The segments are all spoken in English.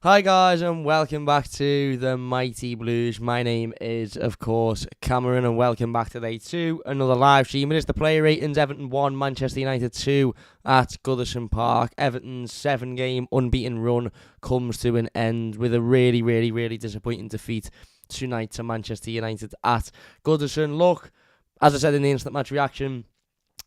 Hi guys and welcome back to the Mighty Blues. My name is of course Cameron and welcome back today to another live stream. It is the player ratings. Everton 1, Manchester United 2 at Goodison Park. Everton's 7-game unbeaten run comes to an end with a really disappointing defeat tonight to Manchester United at Goodison. Look, as I said in the instant match reaction,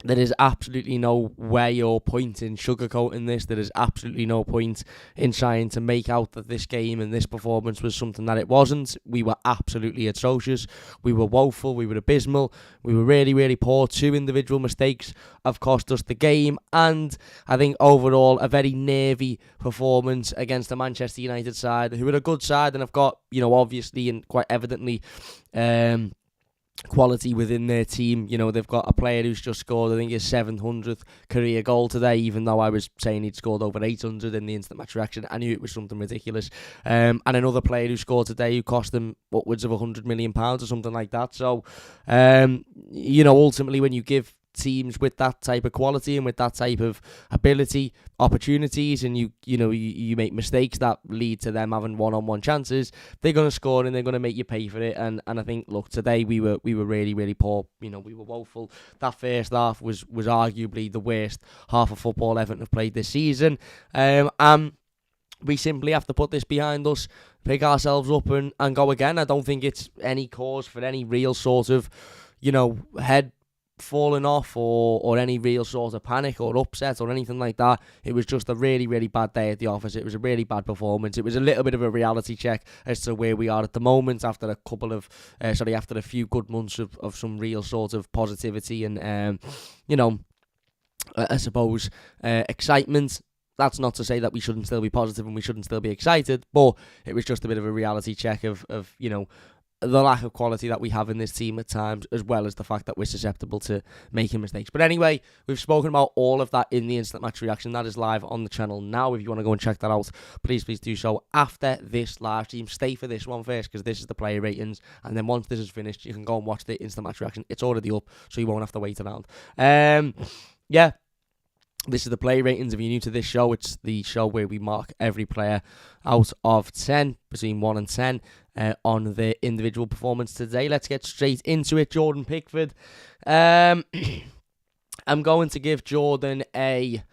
there is absolutely no way or point in sugarcoating this. There is absolutely no point in trying to make out that this game and this performance was something that it wasn't. We were absolutely atrocious. We were woeful. We were abysmal. We were really poor. 2 individual mistakes have cost us the game. And I think overall a very nervy performance against the Manchester United side, who are a good side and have got, obviously and quite evidently, quality within their team. They've got a player who's just scored, I think, his 700th career goal today, even though I was saying he'd scored over 800 in the instant match reaction. I knew it was something ridiculous. And another player who scored today who cost them upwards of £100 million or something like that. So, ultimately when you give teams with that type of quality and with that type of ability opportunities, and you make mistakes that lead to them having one-on-one chances, they're going to score and they're going to make you pay for it. And I think, look, today we were really poor. We were woeful. That first half was arguably the worst half of football Everton have played this season. And we simply have to put this behind us, pick ourselves up and go again. I don't think it's any cause for any real sort of head falling off or any real sort of panic or upset or anything like that. It was just a really bad day at the office. It was a really bad performance. It was a little bit of a reality check as to where we are at the moment after after a few good months of some real sort of positivity and I suppose excitement. That's not to say that we shouldn't still be positive and we shouldn't still be excited, but it was just a bit of a reality check of the lack of quality that we have in this team at times, as well as the fact that we're susceptible to making mistakes. But anyway, we've spoken about all of that in the instant match reaction. That is live on the channel now. If you want to go and check that out, please do so after this live stream. Stay for this one first, because this is the player ratings, and then once this is finished, you can go and watch the instant match reaction. It's already up, so you won't have to wait around. This is the play ratings. If you're new to this show, it's the show where we mark every player out of 10, between 1 and 10, on their individual performance today. Let's get straight into it. Jordan Pickford. I'm going to give Jordan I'm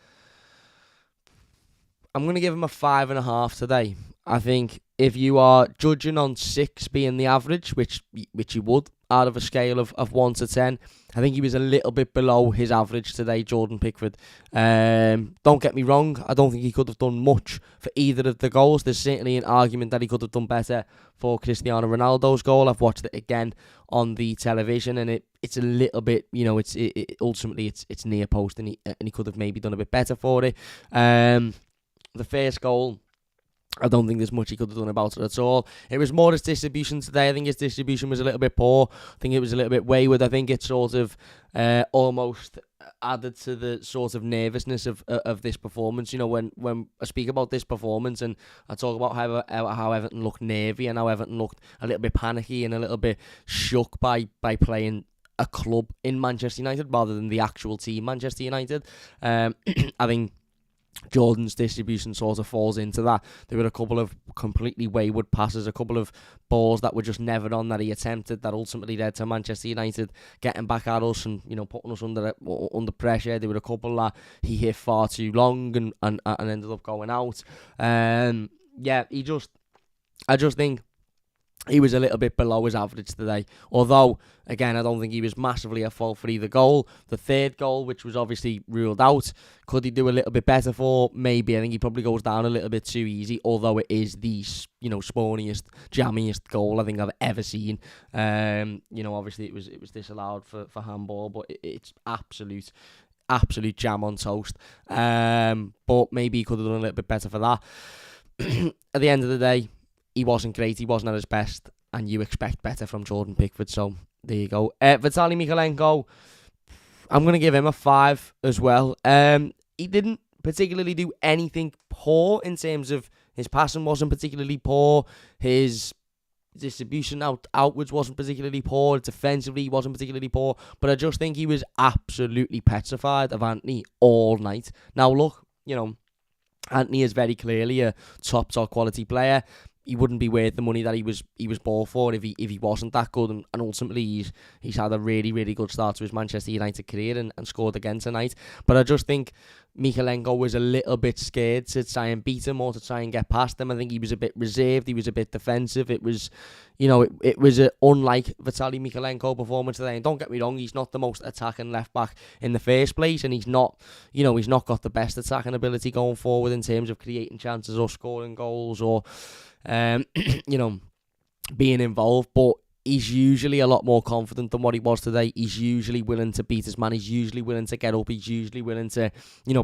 going to give him a 5.5 today. I think if you are judging on 6 being the average, which you would, out of a scale of 1 to 10, I think he was a little bit below his average today, Jordan Pickford. Don't get me wrong, I don't think he could have done much for either of the goals. There's certainly an argument that he could have done better for Cristiano Ronaldo's goal. I've watched it again on the television, and it's a little bit, ultimately it's near post, and he could have maybe done a bit better for it. The first goal, I don't think there's much he could have done about it at all. It was more his distribution today. I think his distribution was a little bit poor. I think it was a little bit wayward. I think it sort of almost added to the sort of nervousness of this performance. When I speak about this performance and I talk about how Everton looked nervy and how Everton looked a little bit panicky and a little bit shook by playing a club in Manchester United rather than the actual team Manchester United. I think Jordan's distribution sort of falls into that. There were a couple of completely wayward passes, a couple of balls that were just never on that he attempted, that ultimately led to Manchester United getting back at us and putting us under pressure. There were a couple that he hit far too long and ended up going out. I just think he was a little bit below his average today. Although, again, I don't think he was massively at fault for either goal. The third goal, which was obviously ruled out, could he do a little bit better for? Maybe. I think he probably goes down a little bit too easy, although it is the, spawniest, jammiest goal I think I've ever seen. Obviously it was disallowed for handball, but it's absolute jam on toast. But maybe he could have done a little bit better for that. At the end of the day, he wasn't great, he wasn't at his best, and you expect better from Jordan Pickford, so there you go. Vitaly Mykolenko, I'm going to give him a 5 as well. He didn't particularly do anything poor in terms of his passing wasn't particularly poor, his distribution outwards wasn't particularly poor, defensively he wasn't particularly poor, but I just think he was absolutely petrified of Antony all night. Now look, Anthony is very clearly a top quality player. He wouldn't be worth the money that he was bought for if he wasn't that good. And ultimately, he's had a really, really good start to his Manchester United career and scored again tonight. But I just think Mykolenko was a little bit scared to try and beat him or to try and get past him. I think he was a bit reserved. He was a bit defensive. It was, it was an unlike Vitaly Mykolenko performance today. And don't get me wrong, he's not the most attacking left back in the first place, and he's not got the best attacking ability going forward in terms of creating chances or scoring goals or being involved, but he's usually a lot more confident than what he was today. He's usually willing to beat his man. He's usually willing to get up. He's usually willing to,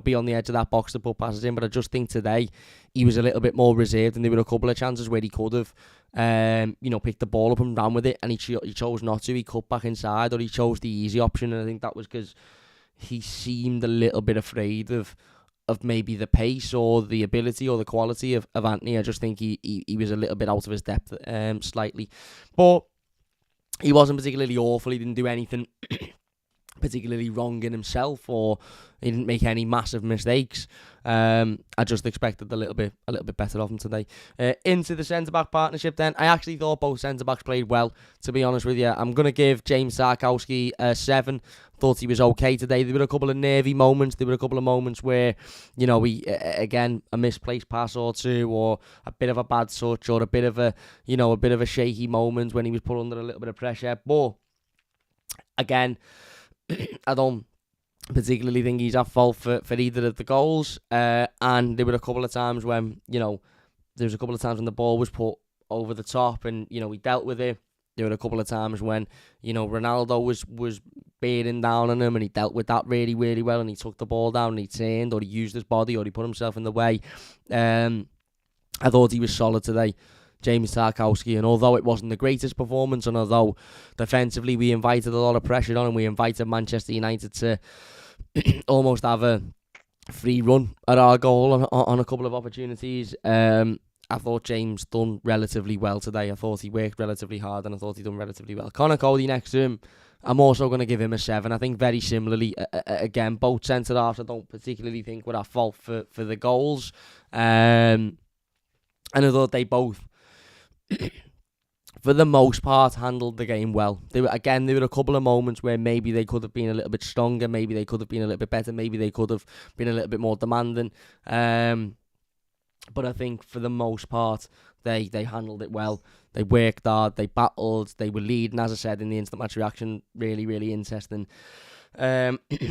be on the edge of that box to put passes in. But I just think today he was a little bit more reserved, and there were a couple of chances where he could have, picked the ball up and ran with it, and he chose not to. He cut back inside, or he chose the easy option, and I think that was because he seemed a little bit afraid of maybe the pace or the ability or the quality of Anthony. I just think he was a little bit out of his depth slightly. But he wasn't particularly awful. He didn't do anything particularly wrong in himself, or he didn't make any massive mistakes. I just expected a little bit better of him today. Into the centre-back partnership then. I actually thought both centre-backs played well, to be honest with you. I'm going to give James Tarkowski a 7. Thought he was okay today. There were a couple of nervy moments. There were a couple of moments where, again, a misplaced pass or two, or a bit of a bad touch, or a bit of a shaky moment when he was put under a little bit of pressure. But again, I don't particularly think he's at fault for either of the goals. And there were a couple of times when, when the ball was put over the top and, he dealt with it. There were a couple of times when, Ronaldo was bearing down on him, and he dealt with that really, really well, and he took the ball down and he turned, or he used his body, or he put himself in the way. I thought he was solid today, James Tarkowski, and although it wasn't the greatest performance, and although defensively we invited a lot of pressure on, and we invited Manchester United to almost have a free run at our goal on a couple of opportunities, I thought James done relatively well today. I thought he worked relatively hard, and I thought he done relatively well. Conor Cody next to him, I'm also going to give him a 7. I think very similarly, again, both centre-halves I don't particularly think were at fault for the goals. And I thought they both, for the most part, handled the game well. There were a couple of moments where maybe they could have been a little bit stronger, maybe they could have been a little bit better, maybe they could have been a little bit more demanding. But I think for the most part, they handled it well. They worked hard, they battled, they were leading, as I said, in the instant match reaction. Really, really interesting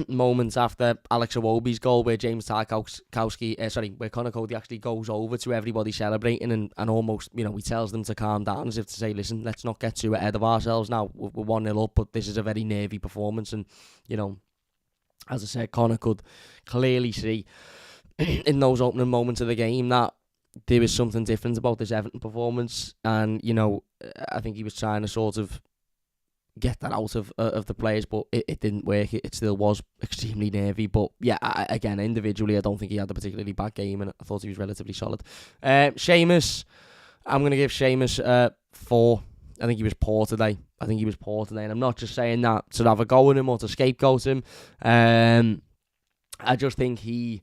moments after Alex Iwobi's goal, where James Tarkowski, where Conor Cody actually goes over to everybody celebrating and almost, he tells them to calm down, as if to say, listen, let's not get too ahead of ourselves now. We're 1-0 up, but this is a very nervy performance. And, as I said, Conor could clearly see in those opening moments of the game that there was something different about this Everton performance, and I think he was trying to sort of get that out of the players, but it didn't work. It still was extremely nervy. But yeah, again, individually, I don't think he had a particularly bad game, and I thought he was relatively solid. Seamus, I'm going to give Seamus 4. I think he was poor today. And I'm not just saying that to have a go at him or to scapegoat him. I just think he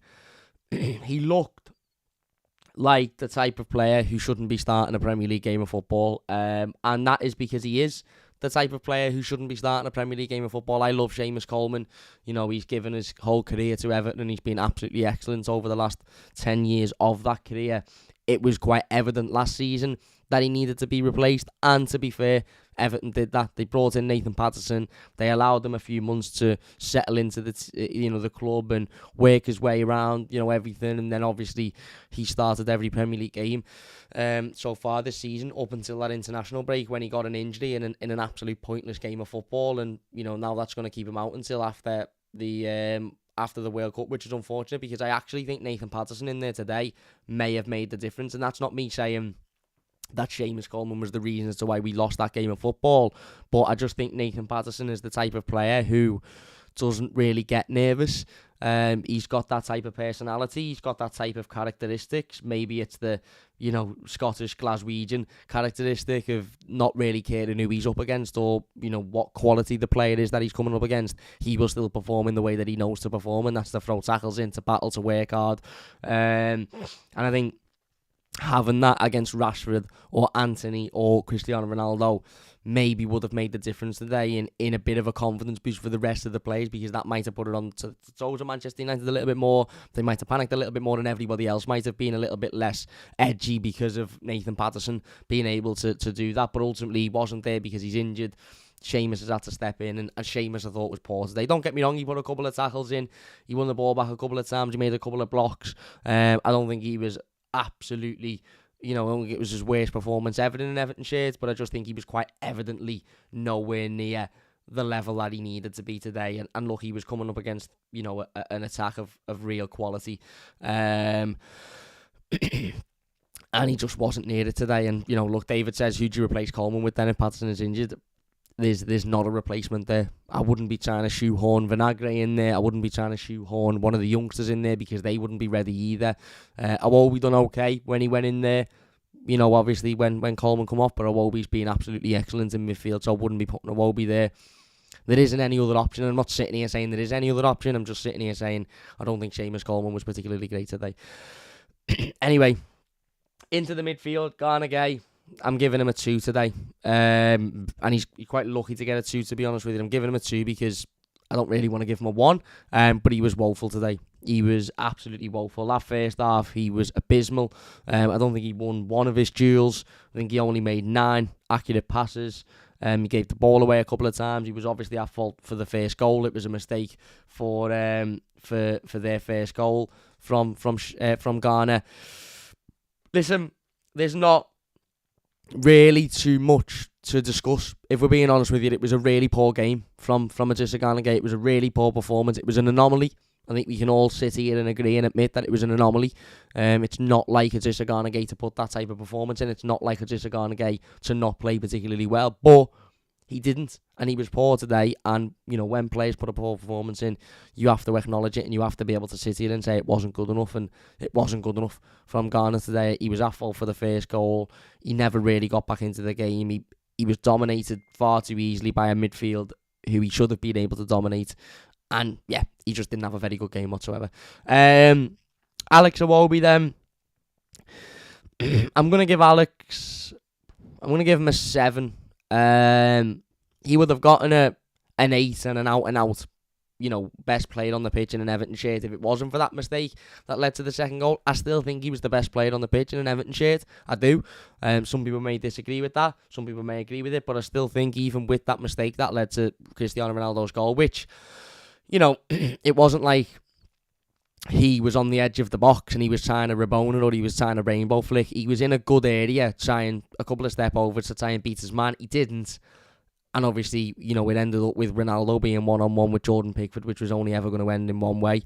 looked like the type of player who shouldn't be starting a Premier League game of football, and that is because he is the type of player who shouldn't be starting a Premier League game of football. I love Seamus Coleman. He's given his whole career to Everton, and he's been absolutely excellent over the last 10 years of that career. It was quite evident last season that he needed to be replaced, and to be fair, Everton did that. They brought in Nathan Patterson. They allowed him a few months to settle into the club and work his way around, everything. And then obviously he started every Premier League game so far this season, up until that international break when he got an injury in an absolute pointless game of football. And now that's going to keep him out until after the World Cup, which is unfortunate, because I actually think Nathan Patterson in there today may have made the difference. And that's not me saying that Seamus Coleman was the reason as to why we lost that game of football, but I just think Nathan Patterson is the type of player who doesn't really get nervous. He's got that type of personality. He's got that type of characteristics. Maybe it's the, Scottish Glaswegian characteristic of not really caring who he's up against or, what quality the player is that he's coming up against. He will still perform in the way that he knows to perform, and that's to throw tackles in, to battle, to work hard. And I think having that against Rashford or Anthony or Cristiano Ronaldo maybe would have made the difference today in a bit of a confidence boost for the rest of the players, because that might have put it on to toes of Manchester United a little bit more. They might have panicked a little bit more, and everybody else might have been a little bit less edgy because of Nathan Patterson being able to do that. But ultimately he wasn't there because he's injured. Seamus has had to step in, and Seamus I thought was poor today. Don't get me wrong, he put a couple of tackles in, he won the ball back a couple of times, he made a couple of blocks. I don't think he was absolutely, I don't think it was his worst performance ever in an Everton shirt, but I just think he was quite evidently nowhere near the level that he needed to be today. And look, he was coming up against, an attack of real quality. And he just wasn't near it today. And, look, David says, who do you replace Coleman with then if Patterson is injured? There's not a replacement there. I wouldn't be trying to shoehorn Vinagre in there. I wouldn't be trying to shoehorn one of the youngsters in there because they wouldn't be ready either. Awobi done okay when he went in there. Obviously when Coleman come off, but Awobi's been absolutely excellent in midfield, so I wouldn't be putting Awobi there. There isn't any other option. I'm not sitting here saying there is any other option. I'm just sitting here saying I don't think Seamus Coleman was particularly great today. Anyway, into the midfield, Garner Gay. I'm giving him a 2 today. And he's quite lucky to get a 2, to be honest with you. I'm giving him a 2 because I don't really want to give him a 1. But he was woeful today. He was absolutely woeful. That first half, he was abysmal. I don't think he won one of his duels. I think he only made 9 accurate passes. He gave the ball away a couple of times. He was obviously at fault for the first goal. It was a mistake for their first goal from Ghana. Listen, there's not really too much to discuss. If we're being honest with you, it was a really poor game from Idrissa Gana Gueye. It was a really poor performance. It was an anomaly. I think we can all sit here and agree and admit that it was an anomaly. It's not like Idrissa Gana Gueye to put that type of performance in. It's not like Idrissa Gana Gueye to not play particularly well, but he didn't, and he was poor today. And when players put a poor performance in, you have to acknowledge it, and you have to be able to sit here and say it wasn't good enough. And it wasn't good enough from Ghana today. He was at fault for the first goal. He never really got back into the game. He was dominated far too easily by a midfield who he should have been able to dominate. And yeah, he just didn't have a very good game whatsoever. Alex Iwobi then. I'm gonna give him a 7. He would have gotten an 8 and an out and out, best player on the pitch in an Everton shirt if it wasn't for that mistake that led to the second goal. I still think he was the best player on the pitch in an Everton shirt. I do. Some people may disagree with that. Some people may agree with it, but I still think even with that mistake that led to Cristiano Ronaldo's goal, which, it wasn't like he was on the edge of the box and he was trying to Rabona it or he was trying to rainbow flick. He was in a good area, trying a couple of step overs to try and beat his man. He didn't. And obviously, it ended up with Ronaldo being one-on-one with Jordan Pickford, which was only ever going to end in one way.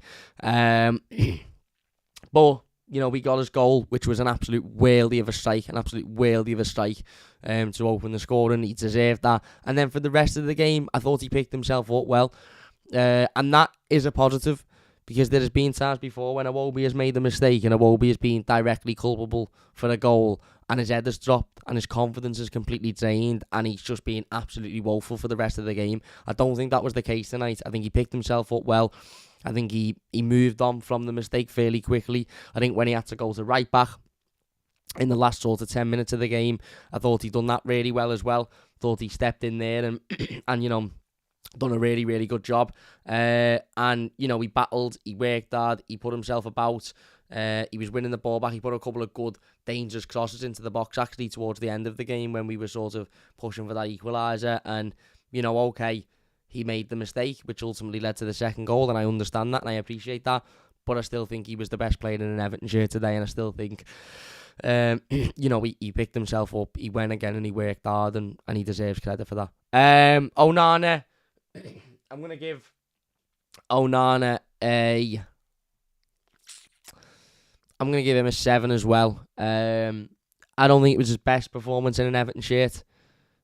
But, we got his goal, which was an absolute worldie of a strike, to open the scoring. He deserved that. And then for the rest of the game, I thought he picked himself up well. And that is a positive, because there has been times before when Iwobi has made a mistake and Iwobi has been directly culpable for a goal and his head has dropped and his confidence is completely drained and he's just been absolutely woeful for the rest of the game. I don't think that was the case tonight. I think he picked himself up well. I think he moved on from the mistake fairly quickly. I think when he had to go to right back in the last sort of 10 minutes of the game, I thought he'd done that really well as well. Thought he stepped in there and done a really, really good job. And he battled, he worked hard, he put himself about. He was winning the ball back. He put a couple of good, dangerous crosses into the box actually towards the end of the game when we were sort of pushing for that equaliser. And, okay, he made the mistake, which ultimately led to the second goal. And I understand that and I appreciate that. But I still think he was the best player in an Everton shirt today. And I still think, he picked himself up. He went again and he worked hard and he deserves credit for that. Onana. I'm going to give Onana I'm going to give him a 7 as well. I don't think it was his best performance in an Everton shirt.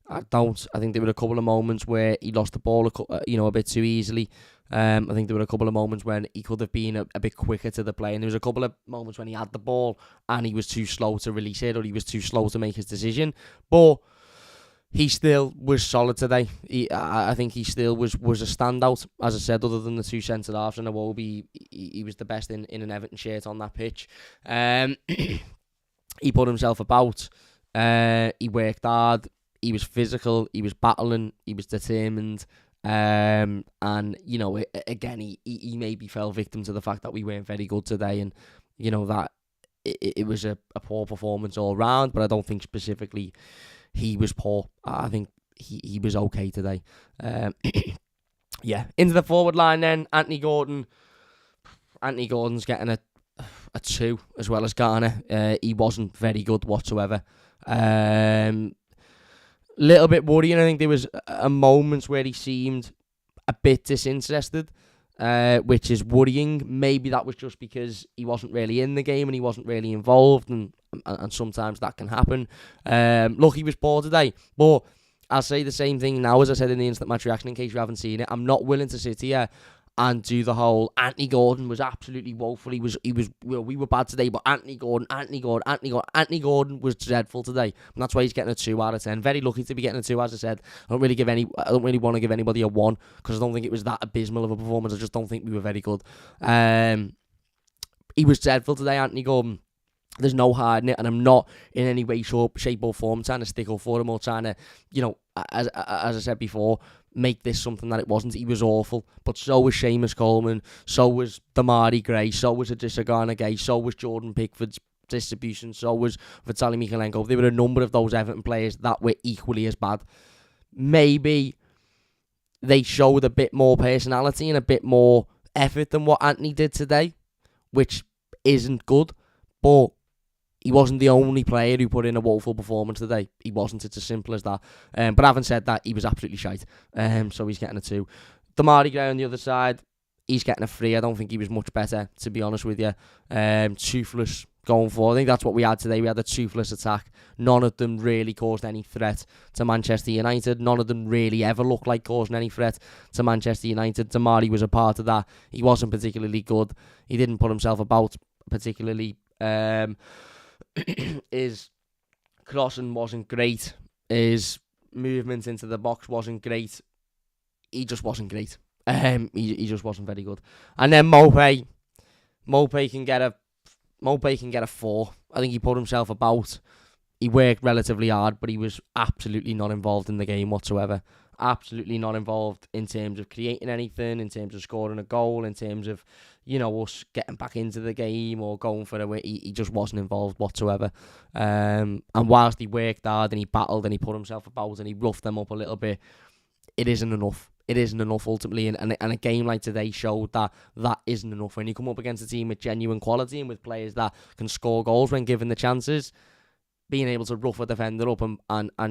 I don't. I think there were a couple of moments where he lost the ball a bit too easily. I think there were a couple of moments when he could have been a bit quicker to the play, and there was a couple of moments when he had the ball and he was too slow to release it, or he was too slow to make his decision. But he still was solid today. I think he still was a standout. As I said, other than the two centre halves and Iwobi, he was the best in an Everton shirt on that pitch. He put himself about. He worked hard. He was physical. He was battling. He was determined. And you know, again, he maybe fell victim to the fact that we weren't very good today, and you know that it was a poor performance all round. But I don't think specifically he was poor. I think he was okay today. Yeah, into the forward line then. Anthony Gordon's getting a 2 as well as Garner. He wasn't very good whatsoever. Little bit worrying. I think there was a moments where he seemed a bit disinterested, which is worrying. Maybe that was just because he wasn't really in the game and he wasn't really involved, and sometimes that can happen. Look, he was poor today, but I'll say the same thing now as I said in the instant match reaction in case you haven't seen it. I'm not willing to sit here and do the whole Anthony Gordon was absolutely woeful. We were bad today, but Anthony Gordon was dreadful today. And that's why he's getting a 2 out of 10. Very lucky to be getting a 2, as I said. I don't really want to give anybody a 1 because I don't think it was that abysmal of a performance. I just don't think we were very good. He was dreadful today, Anthony Gordon. There's no hiding it, and I'm not in any way, shape or form trying to stick up for him or trying to, you know, as I said before, make this something that it wasn't. He was awful, but so was Seamus Coleman, so was Damari Gray, so was Adisa Garner-Gay, so was Jordan Pickford's distribution, so was Vitaly Mikalenko. There were a number of those Everton players that were equally as bad. Maybe they showed a bit more personality and a bit more effort than what Anthony did today, which isn't good, but he wasn't the only player who put in a woeful performance today. He wasn't. It's as simple as that. But having said that, he was absolutely shite. So he's getting a 2. Damari Gray on the other side, he's getting a 3. I don't think he was much better, to be honest with you. Toothless going forward. I think that's what we had today. We had a toothless attack. None of them really caused any threat to Manchester United. None of them really ever looked like causing any threat to Manchester United. Damari was a part of that. He wasn't particularly good. He didn't put himself about particularly. His crossing wasn't great. His movement into the box wasn't great. He just wasn't great. He just wasn't very good. And then Maupay can get a 4. I think he put himself about. He worked relatively hard, but he was absolutely not involved in the game whatsoever. Absolutely not involved in terms of creating anything, in terms of scoring a goal, in terms of, you know, us getting back into the game or going for a win. He just wasn't involved whatsoever. And whilst he worked hard and he battled and he put himself about and he roughed them up a little bit, it isn't enough. It isn't enough ultimately, and a game like today showed that isn't enough. When you come up against a team with genuine quality and with players that can score goals when given the chances, being able to rough a defender up and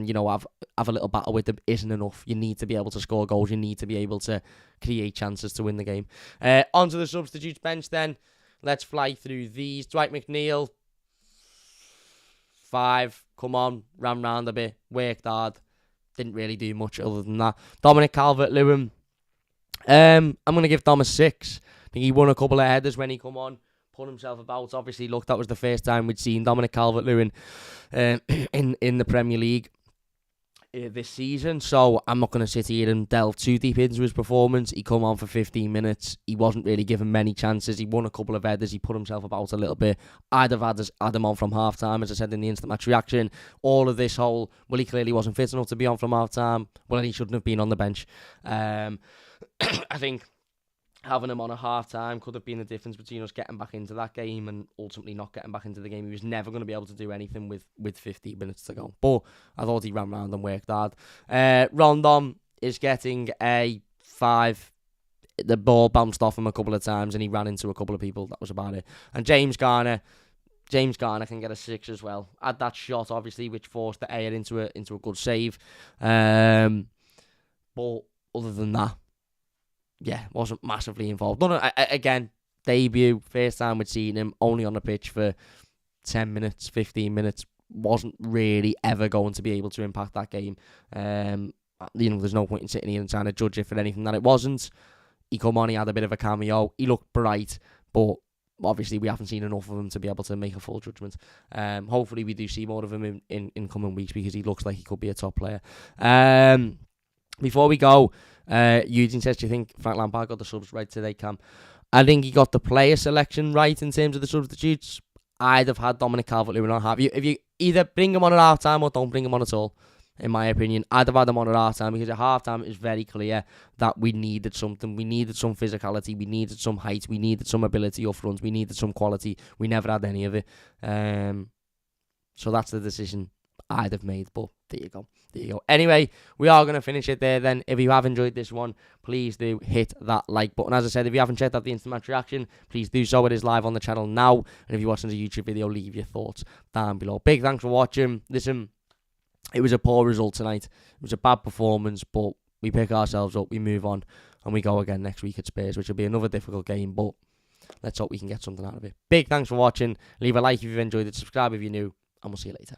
you know have a little battle with them isn't enough. You need to be able to score goals. You need to be able to create chances to win the game. Onto the substitutes bench then. Let's fly through these. Dwight McNeil, 5. Come on, ran round a bit, worked hard. Didn't really do much other than that. Dominic Calvert-Lewin, I'm going to give Dom a 6. I think he won a couple of headers when he come on. Put himself about. Obviously, look, that was the first time we'd seen Dominic Calvert-Lewin in the Premier League this season. So I'm not going to sit here and delve too deep into his performance. He come on for 15 minutes. He wasn't really given many chances. He won a couple of headers. He put himself about a little bit. I'd have had him on from half-time, as I said in the instant match reaction. All of this whole, well, he clearly wasn't fit enough to be on from half-time. Well, he shouldn't have been on the bench. I think having him on a half-time could have been the difference between us getting back into that game and ultimately not getting back into the game. He was never going to be able to do anything with 15 minutes to go. But I thought he ran round and worked hard. Rondon is getting a 5. The ball bounced off him a couple of times and he ran into a couple of people. That was about it. And James Garner can get a 6 as well. Had that shot, obviously, which forced the air into a good save. But other than that, yeah, wasn't massively involved. Again, debut, first time we'd seen him, only on the pitch for 10 minutes, 15 minutes. Wasn't really ever going to be able to impact that game. There's no point in sitting here and trying to judge it for anything that it wasn't. he come on, he had a bit of a cameo. He looked bright, but obviously we haven't seen enough of him to be able to make a full judgment. Hopefully we do see more of him in coming weeks, because he looks like he could be a top player. Before we go, Eugene says, do you think Frank Lampard got the subs right today, Cam? I think he got the player selection right in terms of the substitutes. I'd have had Dominic Calvert-Lewin on half. If you either bring him on at half time or don't bring him on at all, in my opinion, I'd have had him on at half time, because at half time it was very clear that we needed something. We needed some physicality, we needed some height, we needed some ability up front, we needed some quality. We never had any of it. So that's the decision I'd have made, but there you go. Anyway, we are going to finish it there then. If you have enjoyed this one, please do hit that like button. As I said, if you haven't checked out the instant match reaction, please do so. It is live on the channel now. And if you're watching the YouTube video, leave your thoughts down below. Big thanks for watching. Listen, it was a poor result tonight. It was a bad performance, but we pick ourselves up, we move on, and we go again next week at Spurs, which will be another difficult game, but let's hope we can get something out of it. Big thanks for watching. Leave a like if you've enjoyed it, subscribe if you're new, and we'll see you later.